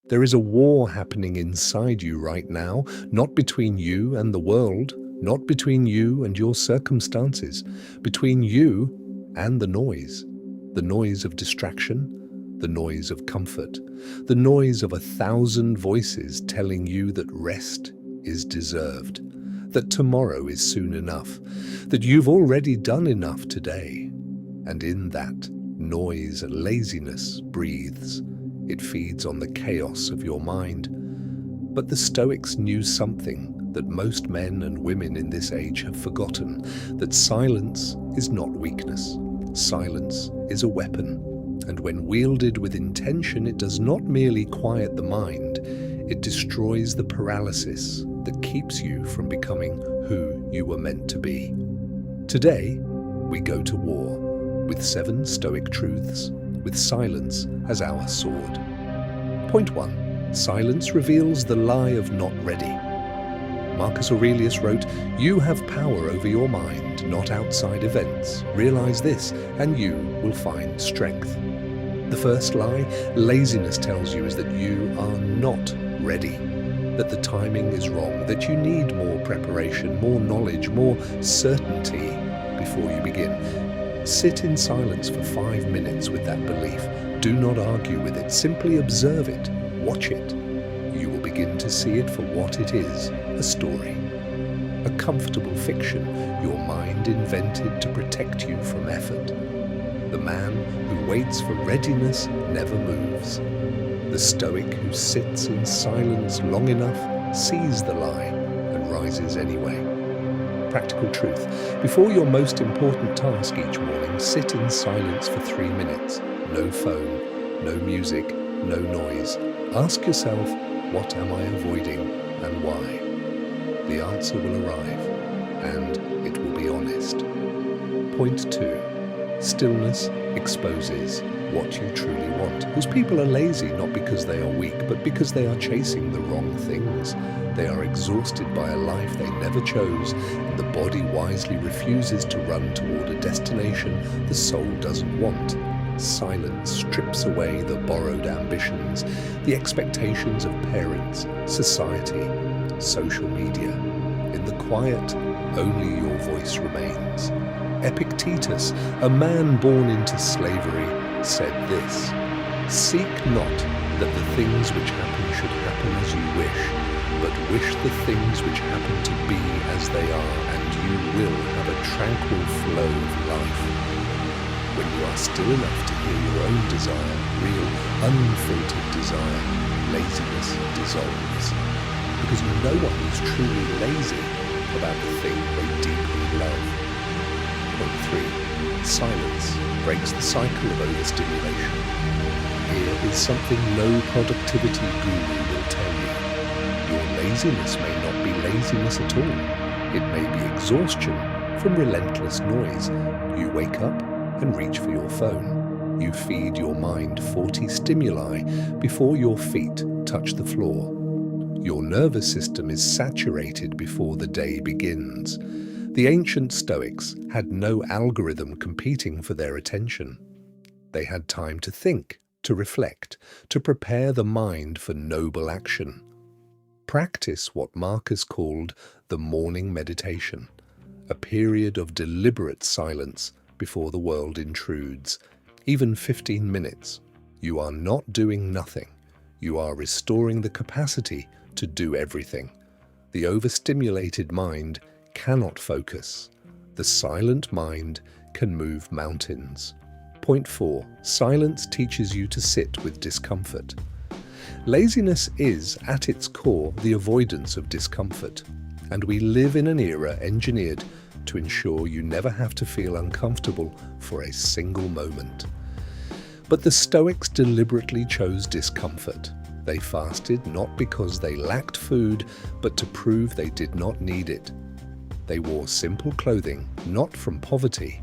There is a war happening inside you right now, not between you and the world, not between you and your circumstances, between you and the noise of distraction, the noise of comfort, the noise of 1,000 voices telling you that rest is deserved, that tomorrow is soon enough, that you've already done enough today. And in that noise, laziness breathes. It feeds on the chaos of your mind. But the Stoics knew something that most men and women in this age have forgotten, that silence is not weakness. Silence is a weapon, and when wielded with intention, it does not merely quiet the mind, it destroys the paralysis that keeps you from becoming who you were meant to be. Today, we go to war with 7 Stoic truths, with silence as our sword. Point 1. Silence reveals the lie of not ready. Marcus Aurelius wrote, "You have power over your mind, not outside events. Realize this, and you will find strength." The first lie laziness tells you is that you are not ready, that the timing is wrong, that you need more preparation, more knowledge, more certainty before you begin. Sit in silence for 5 minutes with that belief. Do not argue with it. Simply observe it. Watch it. You will begin to see it for what it is, a story. A comfortable fiction your mind invented to protect you from effort. The man who waits for readiness never moves. The Stoic who sits in silence long enough sees the lie and rises anyway. Practical truth. Before your most important task each morning, sit in silence for 3 minutes. No phone, no music, no noise. Ask yourself, what am I avoiding and why? The answer will arrive, and it will be honest. Point 2. Stillness exposes what you truly want. Most people are lazy not because they are weak, but because they are chasing the wrong things. They are exhausted by a life they never chose, and the body wisely refuses to run toward a destination the soul doesn't want. Silence strips away the borrowed ambitions, the expectations of parents, society, social media. In the quiet, only your voice remains. Epictetus, a man born into slavery, said this: "Seek not that the things which happen should happen as you wish, but wish the things which happen to be as they are, and you will have a tranquil flow of life." When you are still enough to hear your own desire, real, unfiltered desire, laziness dissolves. Because no one is truly lazy about the thing they deeply love. Point 3. Silence breaks the cycle of overstimulation. Here is something no productivity guru will tell you. Your laziness may not be laziness at all. It may be exhaustion from relentless noise. You wake up and reach for your phone. You feed your mind 40 stimuli before your feet touch the floor. Your nervous system is saturated before the day begins. The ancient Stoics had no algorithm competing for their attention. They had time to think, to reflect, to prepare the mind for noble action. Practice what Marcus called the morning meditation, a period of deliberate silence before the world intrudes. Even 15 minutes. You are not doing nothing. You are restoring the capacity to do everything. The overstimulated mind cannot focus. The silent mind can move mountains. Point 4. Silence teaches you to sit with discomfort. Laziness is, at its core, the avoidance of discomfort, and we live in an era engineered to ensure you never have to feel uncomfortable for a single moment. But the Stoics deliberately chose discomfort. They fasted not because they lacked food, but to prove they did not need it. They wore simple clothing, not from poverty,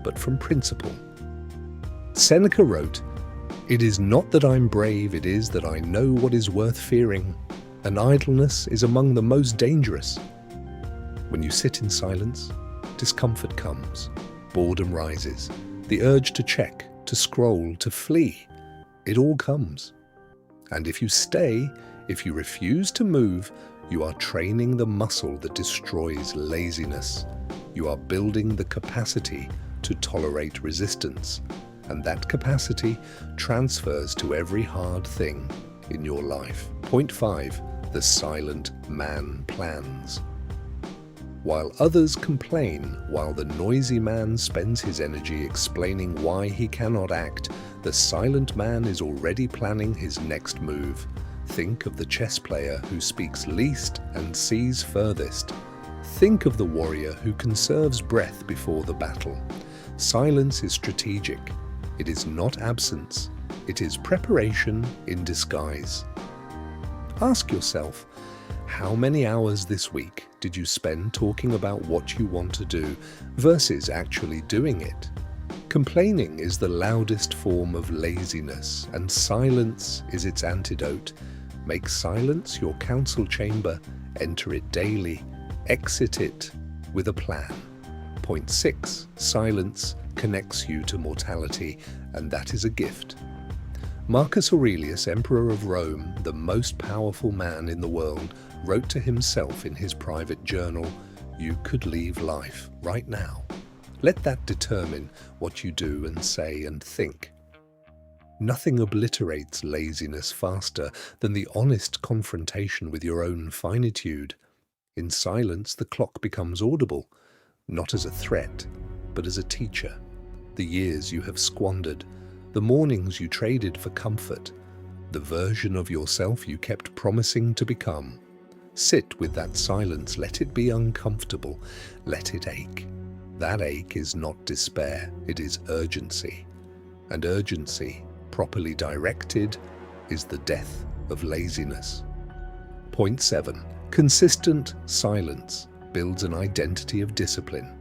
but from principle. Seneca wrote, "It is not that I'm brave, it is that I know what is worth fearing, and idleness is among the most dangerous." When you sit in silence, discomfort comes, boredom rises, the urge to check, to scroll, to flee. It all comes. And if you stay, if you refuse to move, you are training the muscle that destroys laziness. You are building the capacity to tolerate resistance, and that capacity transfers to every hard thing in your life. Point 5. The silent man plans. While others complain, while the noisy man spends his energy explaining why he cannot act, the silent man is already planning his next move. Think of the chess player who speaks least and sees furthest. Think of the warrior who conserves breath before the battle. Silence is strategic. It is not absence. It is preparation in disguise. Ask yourself, how many hours this week did you spend talking about what you want to do versus actually doing it? Complaining is the loudest form of laziness, and silence is its antidote. Make silence your council chamber, enter it daily, exit it with a plan. Point 6. Silence connects you to mortality, and that is a gift. Marcus Aurelius, Emperor of Rome, the most powerful man in the world, wrote to himself in his private journal, "You could leave life right now." Let that determine what you do and say and think. Nothing obliterates laziness faster than the honest confrontation with your own finitude. In silence, the clock becomes audible, not as a threat, but as a teacher. The years you have squandered, the mornings you traded for comfort, the version of yourself you kept promising to become. Sit with that silence, let it be uncomfortable, let it ache. That ache is not despair, it is urgency. And urgency, properly directed, is the death of laziness. Point 7. Consistent silence builds an identity of discipline.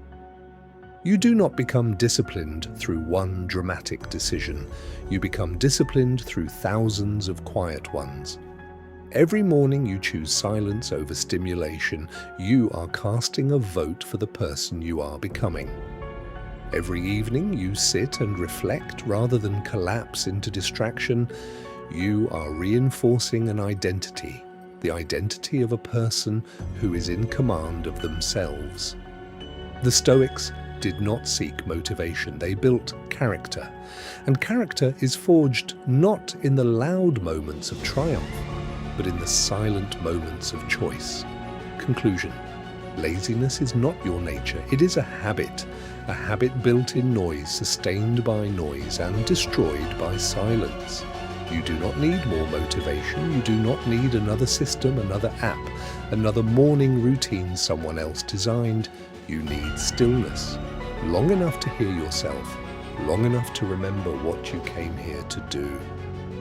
You do not become disciplined through one dramatic decision. You become disciplined through thousands of quiet ones. Every morning you choose silence over stimulation. You are casting a vote for the person you are becoming. Every evening you sit and reflect rather than collapse into distraction. You are reinforcing an identity, the identity of a person who is in command of themselves. The Stoics did not seek motivation, they built character. And character is forged not in the loud moments of triumph, but in the silent moments of choice. Conclusion. Laziness is not your nature, it is a habit built in noise, sustained by noise, and destroyed by silence. You do not need more motivation, you do not need another system, another app, another morning routine someone else designed. You need stillness, long enough to hear yourself, long enough to remember what you came here to do.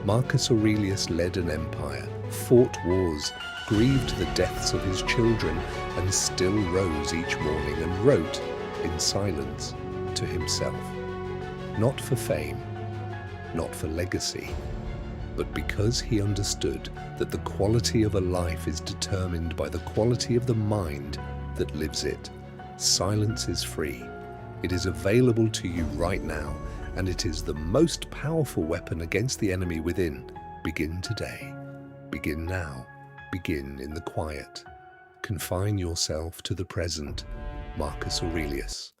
Marcus Aurelius led an empire, fought wars, grieved the deaths of his children, and still rose each morning and wrote, in silence, to himself. Not for fame, not for legacy, but because he understood that the quality of a life is determined by the quality of the mind that lives it. Silence is free. It is available to you right now, and it is the most powerful weapon against the enemy within. Begin today. Begin now. Begin in the quiet. Confine yourself to the present. Marcus Aurelius.